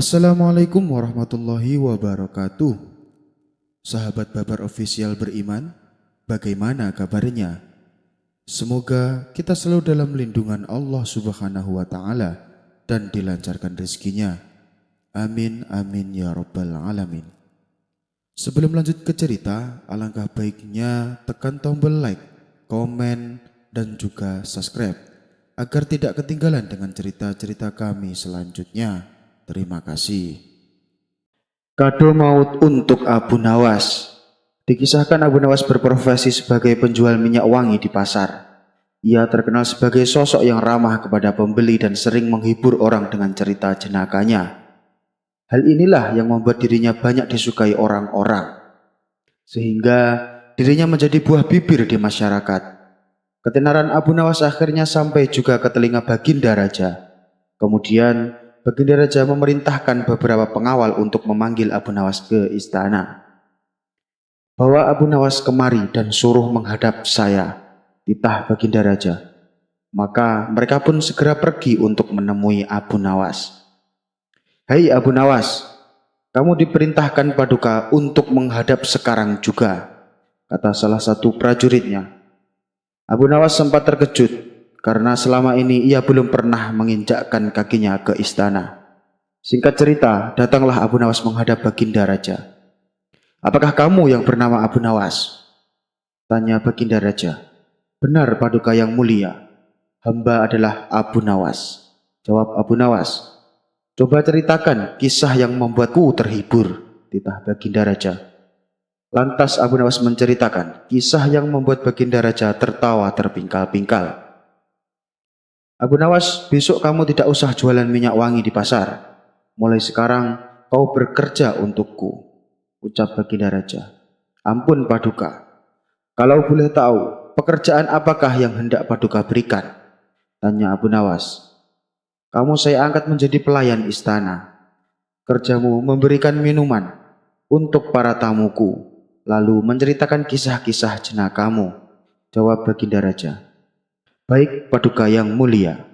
Assalamualaikum warahmatullahi wabarakatuh. Sahabat Babar Official beriman, bagaimana kabarnya? Semoga kita selalu dalam lindungan Allah Subhanahu wa Ta'ala dan dilancarkan rezekinya. Amin, amin ya Rabbal Alamin. Sebelum lanjut ke cerita, alangkah baiknya tekan tombol like, komen, dan juga subscribe agar tidak ketinggalan dengan cerita-cerita kami selanjutnya. Terima kasih. Kado maut untuk Abu Nawas. Dikisahkan Abu Nawas berprofesi sebagai penjual minyak wangi di pasar. Ia terkenal sebagai sosok yang ramah kepada pembeli dan sering menghibur orang dengan cerita jenakanya. Hal inilah yang membuat dirinya banyak disukai orang-orang, sehingga dirinya menjadi buah bibir di masyarakat. Ketenaran Abu Nawas akhirnya sampai juga ke telinga Baginda Raja. Kemudian Baginda Raja memerintahkan beberapa pengawal untuk memanggil Abu Nawas ke istana. "Bawa Abu Nawas kemari dan suruh menghadap saya," titah Baginda Raja. Maka mereka pun segera pergi untuk menemui Abu Nawas. "Hai Abu Nawas, kamu diperintahkan Paduka untuk menghadap sekarang juga," kata salah satu prajuritnya. Abu Nawas sempat terkejut karena selama ini ia belum pernah menginjakkan kakinya ke istana. Singkat cerita, datanglah Abu Nawas menghadap Baginda Raja. "Apakah kamu yang bernama Abu Nawas?" tanya Baginda Raja. "Benar Paduka yang mulia, hamba adalah Abu Nawas," jawab Abu Nawas. "Coba ceritakan kisah yang membuatku terhibur," titah Baginda Raja. Lantas Abu Nawas menceritakan kisah yang membuat Baginda Raja tertawa terpingkal-pingkal. "Abu Nawas, besok kamu tidak usah jualan minyak wangi di pasar. Mulai sekarang kau bekerja untukku," ucap Baginda Raja. "Ampun Paduka, kalau boleh tahu pekerjaan apakah yang hendak Paduka berikan?" tanya Abu Nawas. "Kamu saya angkat menjadi pelayan istana. Kerjamu memberikan minuman untuk para tamuku, lalu menceritakan kisah-kisah jenakamu," jawab Baginda Raja. "Baik Paduka yang mulia."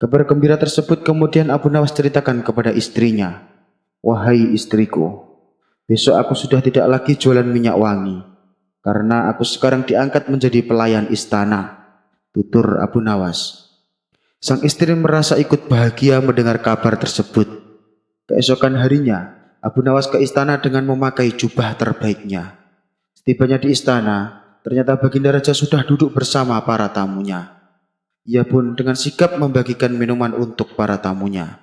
Kabar gembira tersebut kemudian Abu Nawas ceritakan kepada istrinya. "Wahai istriku, besok aku sudah tidak lagi jualan minyak wangi, karena aku sekarang diangkat menjadi pelayan istana," tutur Abu Nawas. Sang istri merasa ikut bahagia mendengar kabar tersebut. Keesokan harinya, Abu Nawas ke istana dengan memakai jubah terbaiknya. Setibanya di istana, ternyata Baginda Raja sudah duduk bersama para tamunya. Ia pun dengan sigap membagikan minuman untuk para tamunya.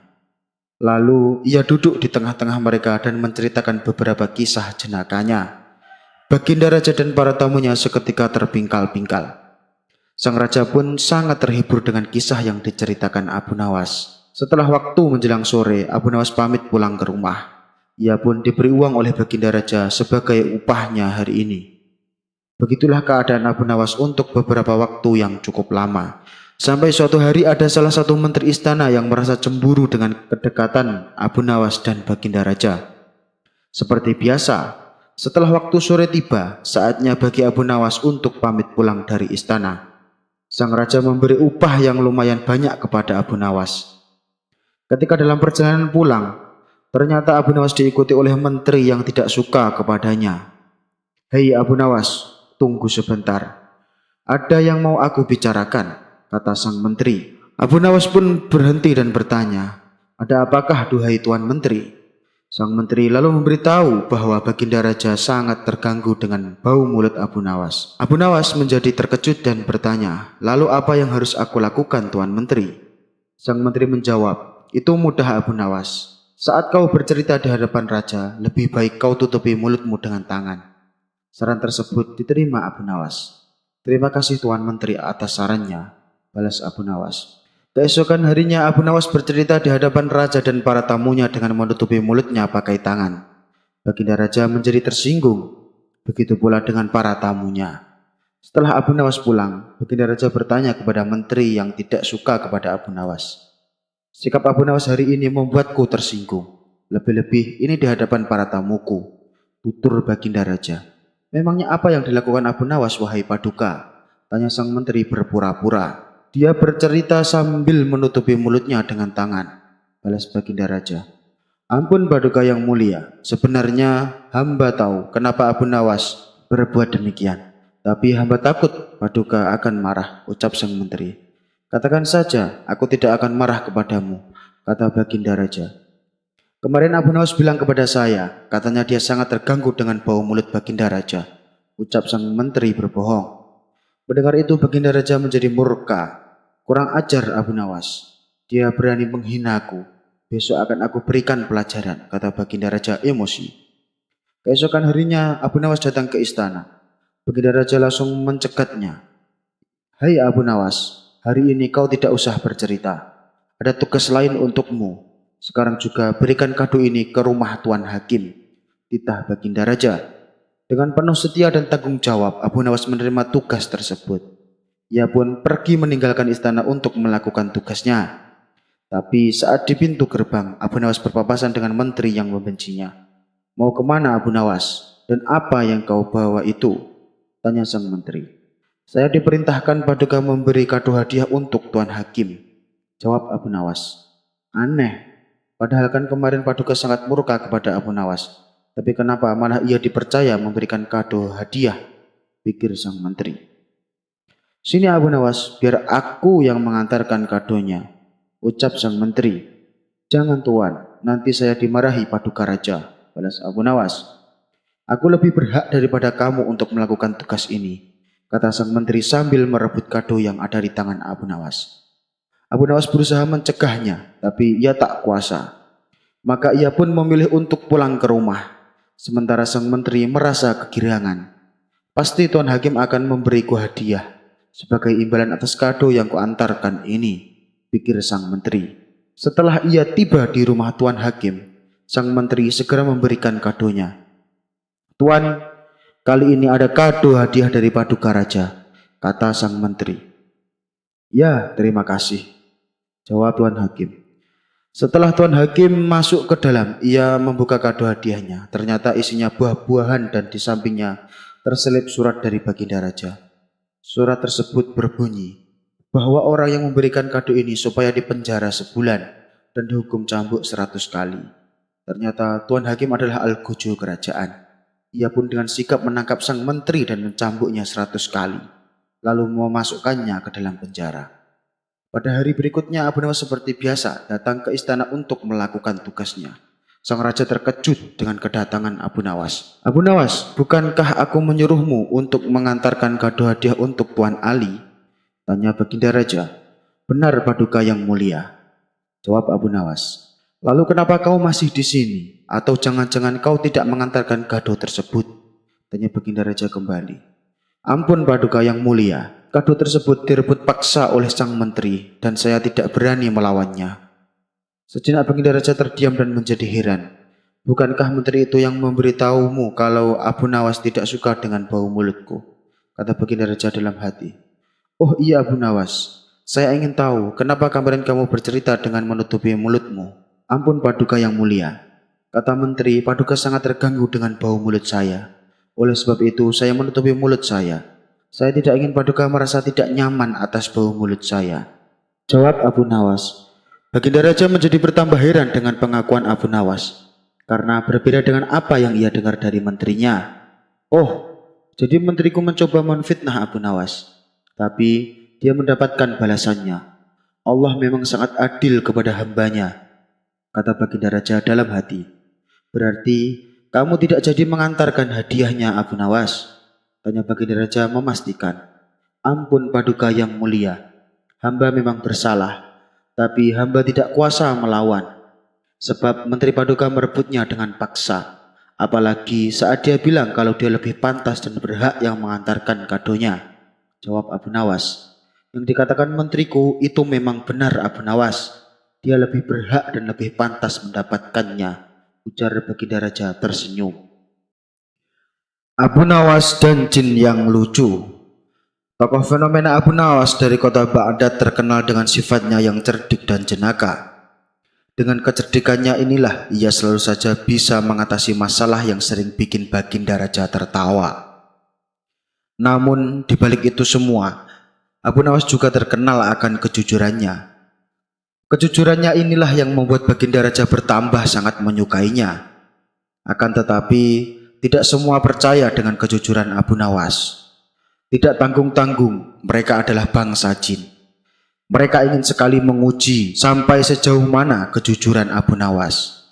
Lalu ia duduk di tengah-tengah mereka dan menceritakan beberapa kisah jenakanya. Baginda Raja dan para tamunya seketika terpingkal-pingkal. Sang raja pun sangat terhibur dengan kisah yang diceritakan Abu Nawas. Setelah waktu menjelang sore, Abu Nawas pamit pulang ke rumah. Ia pun diberi uang oleh Baginda Raja sebagai upahnya hari ini. Begitulah keadaan Abu Nawas untuk beberapa waktu yang cukup lama. Sampai suatu hari ada salah satu menteri istana yang merasa cemburu dengan kedekatan Abu Nawas dan Baginda Raja. Seperti biasa, setelah waktu sore tiba, saatnya bagi Abu Nawas untuk pamit pulang dari istana. Sang raja memberi upah yang lumayan banyak kepada Abu Nawas. Ketika dalam perjalanan pulang, ternyata Abu Nawas diikuti oleh menteri yang tidak suka kepadanya. "Hei Abu Nawas, tunggu sebentar. Ada yang mau aku bicarakan," kata sang menteri. Abu Nawas pun berhenti dan bertanya, "Ada apakah duhai Tuan Menteri?" Sang menteri lalu memberitahu bahwa Baginda Raja sangat terganggu dengan bau mulut Abu Nawas. Abu Nawas menjadi terkejut dan bertanya, "Lalu apa yang harus aku lakukan Tuan Menteri?" Sang menteri menjawab, "Itu mudah Abu Nawas. Saat kau bercerita di hadapan raja, lebih baik kau tutupi mulutmu dengan tangan." Saran tersebut diterima Abu Nawas. "Terima kasih Tuan Menteri atas sarannya," balas Abu Nawas. Keesokan harinya Abu Nawas bercerita di hadapan raja dan para tamunya dengan menutupi mulutnya pakai tangan. Baginda Raja menjadi tersinggung. Begitu pula dengan para tamunya. Setelah Abu Nawas pulang, Baginda Raja bertanya kepada menteri yang tidak suka kepada Abu Nawas. "Sikap Abu Nawas hari ini membuatku tersinggung. Lebih-lebih ini di hadapan para tamuku," tutur Baginda Raja. "Memangnya apa yang dilakukan Abu Nawas, wahai Paduka?" tanya sang menteri berpura-pura. "Dia bercerita sambil menutupi mulutnya dengan tangan," balas Baginda Raja. Ampun Paduka yang mulia, sebenarnya hamba tahu kenapa Abu Nawas berbuat demikian. Tapi hamba takut Paduka akan marah, ucap sang menteri. Katakan saja, aku tidak akan marah kepadamu, kata Baginda Raja. Kemarin Abu Nawas bilang kepada saya, katanya dia sangat terganggu dengan bau mulut Baginda Raja, ucap sang menteri berbohong. Mendengar itu Baginda Raja menjadi murka. Kurang ajar Abu Nawas, dia berani menghinaku. Besok akan aku berikan pelajaran, kata Baginda Raja emosi. Keesokan harinya Abu Nawas datang ke istana. Baginda Raja langsung mencekatnya. Hai Abu Nawas, hari ini kau tidak usah bercerita. Ada tugas lain untukmu. Sekarang juga berikan kado ini ke rumah Tuan Hakim, titah Baginda Raja. Dengan penuh setia dan tanggung jawab, Abu Nawas menerima tugas tersebut. Ia pun pergi meninggalkan istana untuk melakukan tugasnya. Tapi saat di pintu gerbang, Abu Nawas berpapasan dengan menteri yang membencinya. Mau kemana Abu Nawas? Dan apa yang kau bawa itu? Tanya sang menteri. Saya diperintahkan Paduka memberi kado hadiah untuk Tuan Hakim, jawab Abu Nawas. Aneh, padahal kan kemarin Paduka sangat murka kepada Abu Nawas. Tapi kenapa malah ia dipercaya memberikan kado hadiah? Pikir sang menteri. Sini Abu Nawas, biar aku yang mengantarkan kadonya, ucap sang menteri. Jangan tuan, nanti saya dimarahi Paduka Raja, balas Abu Nawas. Aku lebih berhak daripada kamu untuk melakukan tugas ini, kata sang menteri sambil merebut kado yang ada di tangan Abu Nawas. Abu Nawas berusaha mencegahnya, tapi ia tak kuasa. Maka ia pun memilih untuk pulang ke rumah. Sementara sang menteri merasa kegirangan. Pasti Tuan Hakim akan memberiku hadiah sebagai imbalan atas kado yang kuantarkan ini, pikir sang menteri. Setelah ia tiba di rumah Tuan Hakim, sang menteri segera memberikan kadonya. Tuan, kali ini ada kado hadiah dari Paduka Raja, kata sang menteri. Ya, terima kasih, jawab Tuan Hakim. Setelah Tuan Hakim masuk ke dalam, ia membuka kado hadiahnya. Ternyata isinya buah-buahan dan di sampingnya terselip surat dari Baginda Raja. Surat tersebut berbunyi bahwa orang yang memberikan kado ini supaya dipenjara sebulan dan dihukum cambuk 100 kali. Ternyata Tuan Hakim adalah algojo kerajaan. Ia pun dengan sigap menangkap sang menteri dan mencambuknya 100 kali, lalu memasukkannya ke dalam penjara. Pada hari berikutnya Abu Nawas seperti biasa datang ke istana untuk melakukan tugasnya. Sang raja terkejut dengan kedatangan Abu Nawas. Abu Nawas, bukankah aku menyuruhmu untuk mengantarkan kado hadiah untuk Tuan Ali? Tanya Baginda Raja. Benar Paduka yang mulia, jawab Abu Nawas. Lalu kenapa kau masih di sini? Atau jangan-jangan kau tidak mengantarkan kado tersebut? Tanya Baginda Raja kembali. Ampun Paduka yang mulia, kado tersebut direbut paksa oleh sang menteri dan saya tidak berani melawannya. Sejenak Baginda Raja terdiam dan menjadi heran. Bukankah menteri itu yang memberitahumu kalau Abu Nawas tidak suka dengan bau mulutku? Kata Baginda Raja dalam hati. Oh iya Abu Nawas, saya ingin tahu kenapa kemarin kamu bercerita dengan menutupi mulutmu. Ampun Paduka yang mulia, kata menteri, Paduka sangat terganggu dengan bau mulut saya. Oleh sebab itu saya menutupi mulut saya. Saya tidak ingin Paduka merasa tidak nyaman atas bau mulut saya, jawab Abu Nawas. Baginda Raja menjadi bertambah heran dengan pengakuan Abu Nawas, karena berbeda dengan apa yang ia dengar dari menterinya. Oh, jadi menteriku mencoba menfitnah Abu Nawas, tapi dia mendapatkan balasannya. Allah memang sangat adil kepada hambanya, kata Baginda Raja dalam hati. Berarti kamu tidak jadi mengantarkan hadiahnya Abu Nawas? Tanya Baginda Raja memastikan. Ampun Paduka yang mulia, hamba memang bersalah. Tapi hamba tidak kuasa melawan, sebab Menteri Paduka merebutnya dengan paksa. Apalagi saat dia bilang kalau dia lebih pantas dan berhak yang mengantarkan kadonya, jawab Abu Nawas. Yang dikatakan menteriku itu memang benar Abu Nawas. Dia lebih berhak dan lebih pantas mendapatkannya, ujar Baginda Raja tersenyum. Abu Nawas dan jin yang lucu. Tokoh fenomena Abu Nawas dari kota Baghdad terkenal dengan sifatnya yang cerdik dan jenaka. Dengan kecerdikannya inilah ia selalu saja bisa mengatasi masalah yang sering bikin Baginda Raja tertawa. Namun di balik itu semua, Abu Nawas juga terkenal akan kejujurannya. Kejujurannya inilah yang membuat Baginda Raja bertambah sangat menyukainya. Akan tetapi, tidak semua percaya dengan kejujuran Abu Nawas. Tidak tanggung-tanggung, mereka adalah bangsa jin. Mereka ingin sekali menguji sampai sejauh mana kejujuran Abu Nawas.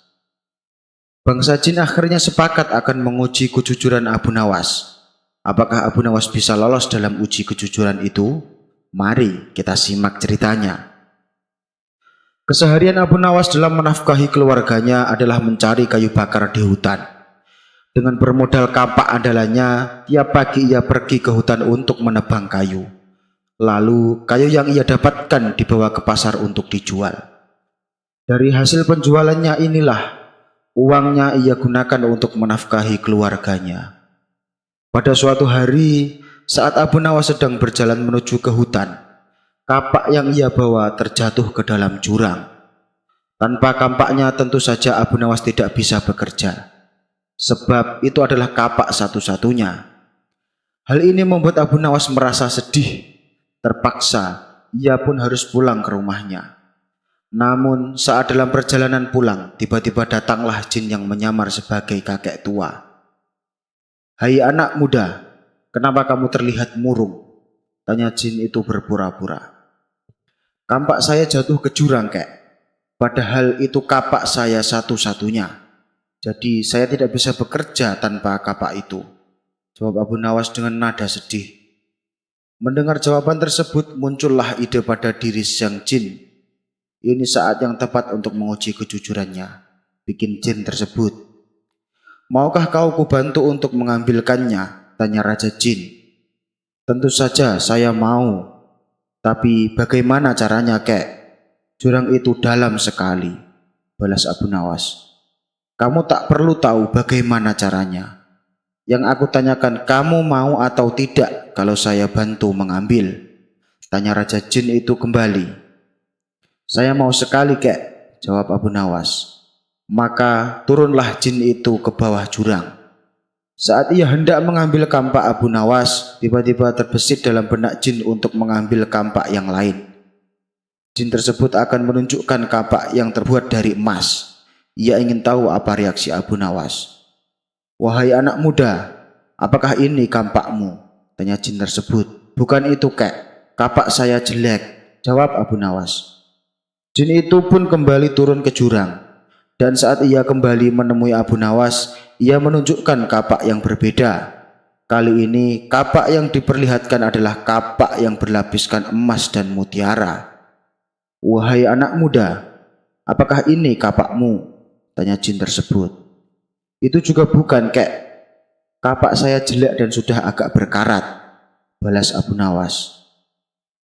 Bangsa jin akhirnya sepakat akan menguji kejujuran Abu Nawas. Apakah Abu Nawas bisa lolos dalam uji kejujuran itu? Mari kita simak ceritanya. Keseharian Abu Nawas dalam menafkahi keluarganya adalah mencari kayu bakar di hutan. Dengan bermodal kapak andalannya, tiap pagi ia pergi ke hutan untuk menebang kayu. Lalu kayu yang ia dapatkan dibawa ke pasar untuk dijual. Dari hasil penjualannya inilah uangnya ia gunakan untuk menafkahi keluarganya. Pada suatu hari, saat Abu Nawas sedang berjalan menuju ke hutan, kapak yang ia bawa terjatuh ke dalam jurang. Tanpa kampaknya tentu saja Abu Nawas tidak bisa bekerja, sebab itu adalah kapak satu-satunya. Hal ini membuat Abu Nawas merasa sedih. Terpaksa, ia pun harus pulang ke rumahnya. Namun saat dalam perjalanan pulang, tiba-tiba datanglah jin yang menyamar sebagai kakek tua. "Hai anak muda, kenapa kamu terlihat murung?" tanya jin itu berpura-pura. "Kampak saya jatuh ke jurang, kek. Padahal itu kapak saya satu-satunya. Jadi saya tidak bisa bekerja tanpa kapak itu," jawab Abu Nawas dengan nada sedih. Mendengar jawaban tersebut, muncullah ide pada diri sang jin. Ini saat yang tepat untuk menguji kejujurannya, bikin jin tersebut. "Maukah kau kubantu untuk mengambilkannya?" tanya Raja Jin. "Tentu saja saya mau. Tapi bagaimana caranya, kek? Jurang itu dalam sekali," balas Abu Nawas. "Kamu tak perlu tahu bagaimana caranya. Yang aku tanyakan, kamu mau atau tidak kalau saya bantu mengambil?" tanya Raja Jin itu kembali. "Saya mau sekali, kek," jawab Abu Nawas. Maka turunlah jin itu ke bawah jurang. Saat ia hendak mengambil kampak Abu Nawas, tiba-tiba terbesit dalam benak jin untuk mengambil kampak yang lain. Jin tersebut akan menunjukkan kapak yang terbuat dari emas. Ia ingin tahu apa reaksi Abu Nawas. "Wahai anak muda, apakah ini kampakmu?" tanya jin tersebut. "Bukan itu, kek. Kapak saya jelek," jawab Abu Nawas. Jin itu pun kembali turun ke jurang. Dan saat ia kembali menemui Abu Nawas, ia menunjukkan kapak yang berbeda. Kali ini kapak yang diperlihatkan adalah kapak yang berlapiskan emas dan mutiara. "Wahai anak muda, apakah ini kapakmu?" tanya jin tersebut. "Itu juga bukan, kek. Kapak saya jelek dan sudah agak berkarat," balas Abu Nawas.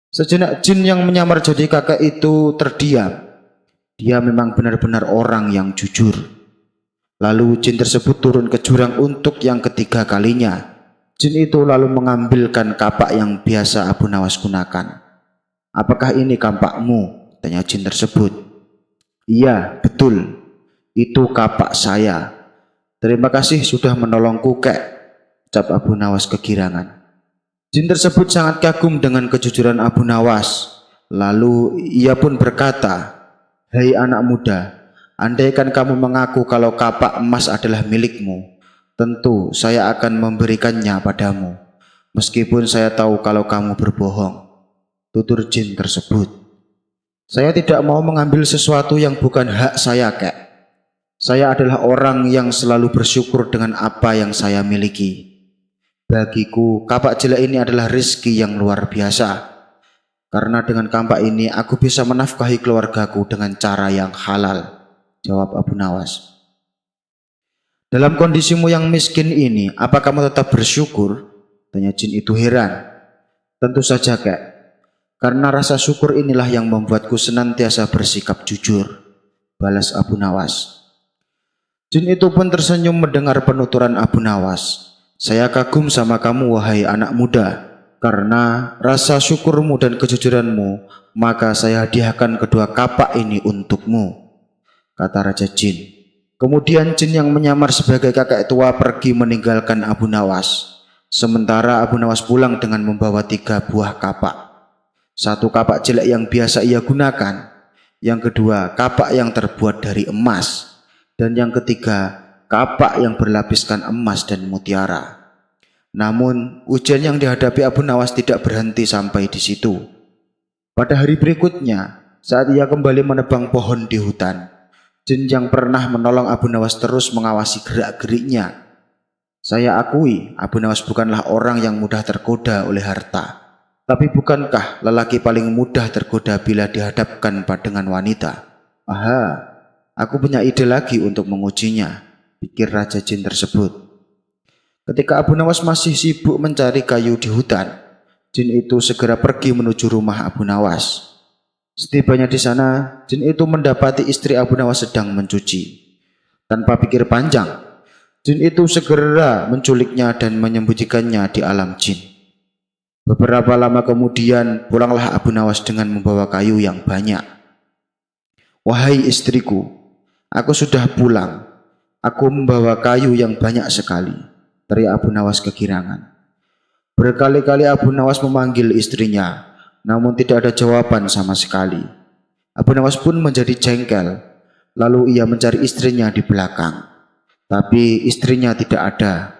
Sejenak jin yang menyamar jadi kakek itu terdiam. Dia memang benar-benar orang yang jujur. Lalu jin tersebut turun ke jurang untuk yang ketiga kalinya. Jin itu lalu mengambilkan kapak yang biasa Abu Nawas gunakan. "Apakah ini kampakmu?" tanya jin tersebut. "Iya, betul. Itu kapak saya. Terima kasih sudah menolongku, kek," ucap Abu Nawas kegirangan. Jin tersebut sangat kagum dengan kejujuran Abu Nawas. Lalu ia pun berkata, "Hei anak muda, andaikan kamu mengaku kalau kapak emas adalah milikmu, tentu saya akan memberikannya padamu, meskipun saya tahu kalau kamu berbohong," tutur jin tersebut. "Saya tidak mau mengambil sesuatu yang bukan hak saya, kek. Saya adalah orang yang selalu bersyukur dengan apa yang saya miliki. Bagiku, kapak jelek ini adalah rezeki yang luar biasa. Karena dengan kampak ini aku bisa menafkahi keluargaku dengan cara yang halal," jawab Abu Nawas. "Dalam kondisimu yang miskin ini, apa kamu tetap bersyukur?" tanya jin itu heran. "Tentu saja, kek. Karena rasa syukur inilah yang membuatku senantiasa bersikap jujur," balas Abu Nawas. Jin itu pun tersenyum mendengar penuturan Abu Nawas. "Saya kagum sama kamu, wahai anak muda. Karena rasa syukurmu dan kejujuranmu, maka saya hadiahkan kedua kapak ini untukmu," kata Raja Jin. Kemudian jin yang menyamar sebagai kakek tua pergi meninggalkan Abu Nawas. Sementara Abu Nawas pulang dengan membawa 3 buah kapak. 1 kapak jelek yang biasa ia gunakan, Yang kedua, kapak yang terbuat dari emas. Dan yang ketiga, kapak yang berlapiskan emas dan mutiara. Namun, ujian yang dihadapi Abu Nawas tidak berhenti sampai di situ. Pada hari berikutnya, saat ia kembali menebang pohon di hutan, jin yang pernah menolong Abu Nawas terus mengawasi gerak-geriknya. Saya akui, Abu Nawas bukanlah orang yang mudah tergoda oleh harta. Tapi bukankah lelaki paling mudah tergoda bila dihadapkan dengan wanita? Aha, aku punya ide lagi untuk mengujinya, pikir Raja Jin tersebut. Ketika Abu Nawas masih sibuk mencari kayu di hutan, jin itu segera pergi menuju rumah Abu Nawas. Setibanya di sana, jin itu mendapati istri Abu Nawas sedang mencuci. Tanpa pikir panjang, jin itu segera menculiknya dan menyembunyikannya di alam jin. Beberapa lama kemudian pulanglah Abu Nawas dengan membawa kayu yang banyak. Wahai istriku, aku sudah pulang. Aku membawa kayu yang banyak sekali, teriak Abu Nawas kegirangan. Berkali-kali Abu Nawas memanggil istrinya, namun tidak ada jawaban sama sekali. Abu Nawas pun menjadi jengkel, lalu ia mencari istrinya di belakang. Tapi istrinya tidak ada.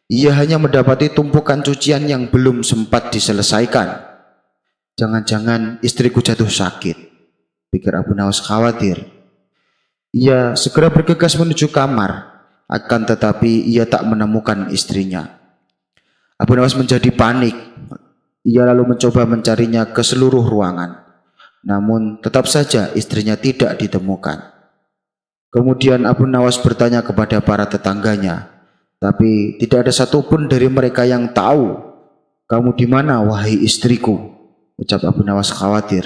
Ia hanya mendapati tumpukan cucian yang belum sempat diselesaikan. Jangan-jangan istriku jatuh sakit, pikir Abu Nawas khawatir. Ia segera bergegas menuju kamar, akan tetapi ia tak menemukan istrinya. Abu Nawas menjadi panik. Ia lalu mencoba mencarinya ke seluruh ruangan. Namun tetap saja istrinya tidak ditemukan. Kemudian Abu Nawas bertanya kepada para tetangganya, tapi tidak ada satupun dari mereka yang tahu. Kamu di mana, wahai istriku? Ucap Abu Nawas khawatir.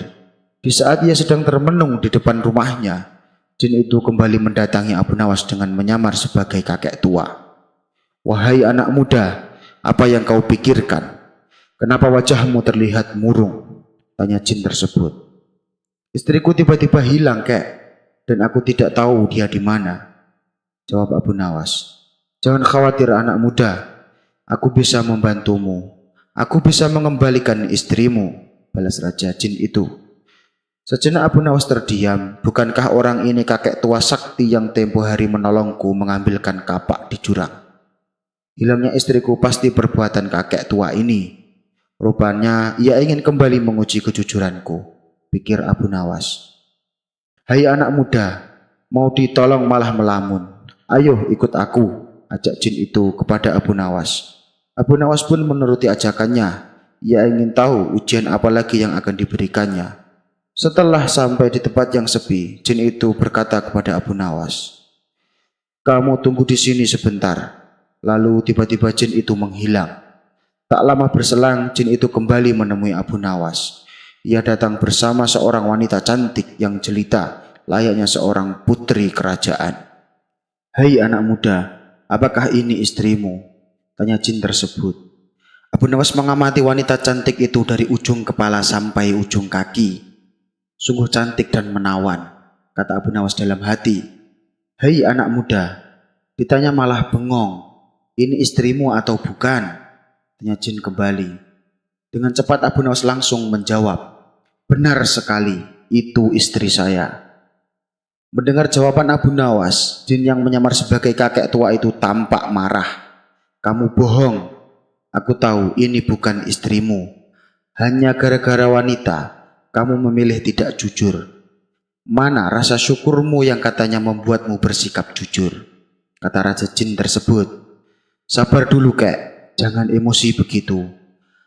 Di saat ia sedang termenung di depan rumahnya, jin itu kembali mendatangi Abu Nawas dengan menyamar sebagai kakek tua. Wahai anak muda, apa yang kau pikirkan? Kenapa wajahmu terlihat murung? Tanya jin tersebut. Istriku tiba-tiba hilang, kek. Dan aku tidak tahu dia di mana, jawab Abu Nawas. Jangan khawatir anak muda, aku bisa membantumu. Aku bisa mengembalikan istrimu, balas Raja Jin itu. Sejenak Abu Nawas terdiam. Bukankah orang ini kakek tua sakti yang tempo hari menolongku mengambilkan kapak di jurang? Hilangnya istriku pasti perbuatan kakek tua ini. Rupanya ia ingin kembali menguji kejujuranku, pikir Abu Nawas. Hai anak muda, mau ditolong malah melamun. Ayo ikut aku, ajak jin itu kepada Abu Nawas. Abu Nawas pun menuruti ajakannya. Ia ingin tahu ujian apa lagi yang akan diberikannya. Setelah sampai di tempat yang sepi, jin itu berkata kepada Abu Nawas, kamu tunggu di sini sebentar. Lalu tiba-tiba jin itu menghilang. Tak lama berselang, jin itu kembali menemui Abu Nawas. Ia datang bersama seorang wanita cantik yang jelita, layaknya seorang putri kerajaan. Hai anak muda, apakah ini istrimu? Tanya jin tersebut. Abu Nawas mengamati wanita cantik itu dari ujung kepala sampai ujung kaki. Sungguh cantik dan menawan, kata Abu Nawas dalam hati. Hai anak muda, ditanya malah bengong. Ini istrimu atau bukan? Tanya jin kembali. Dengan cepat Abu Nawas langsung menjawab. Benar sekali, itu istri saya. Mendengar jawaban Abu Nawas, jin yang menyamar sebagai kakek tua itu tampak marah. Kamu bohong. Aku tahu ini bukan istrimu. Hanya gara-gara wanita, kamu memilih tidak jujur. Mana rasa syukurmu yang katanya membuatmu bersikap jujur? Kata Raja Jin tersebut. Sabar dulu kek, jangan emosi begitu.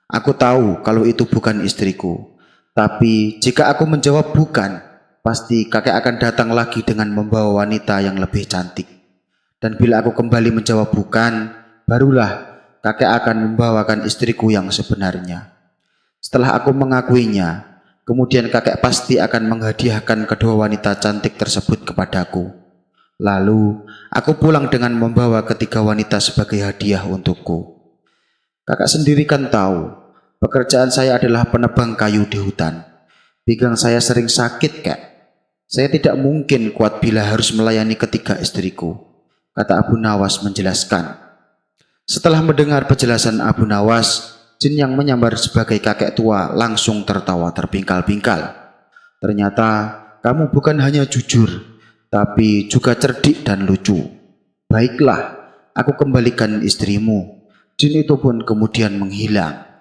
Aku tahu kalau itu bukan istriku. Tapi jika aku menjawab bukan, pasti kakek akan datang lagi dengan membawa wanita yang lebih cantik. Dan bila aku kembali menjawab bukan, barulah kakek akan membawakan istriku yang sebenarnya. Setelah aku mengakuinya, kemudian kakek pasti akan menghadiahkan kedua wanita cantik tersebut kepadaku. Lalu aku pulang dengan membawa ketiga wanita sebagai hadiah untukku. Kakak sendiri kan tahu, pekerjaan saya adalah penebang kayu di hutan. Pinggang saya sering sakit, kek. Saya tidak mungkin kuat bila harus melayani ketiga istriku, kata Abu Nawas menjelaskan. Setelah mendengar penjelasan Abu Nawas, jin yang menyamar sebagai kakek tua langsung tertawa terpingkal-pingkal. Ternyata kamu bukan hanya jujur, tapi juga cerdik dan lucu. Baiklah, aku kembalikan istrimu. Jin itu pun kemudian menghilang.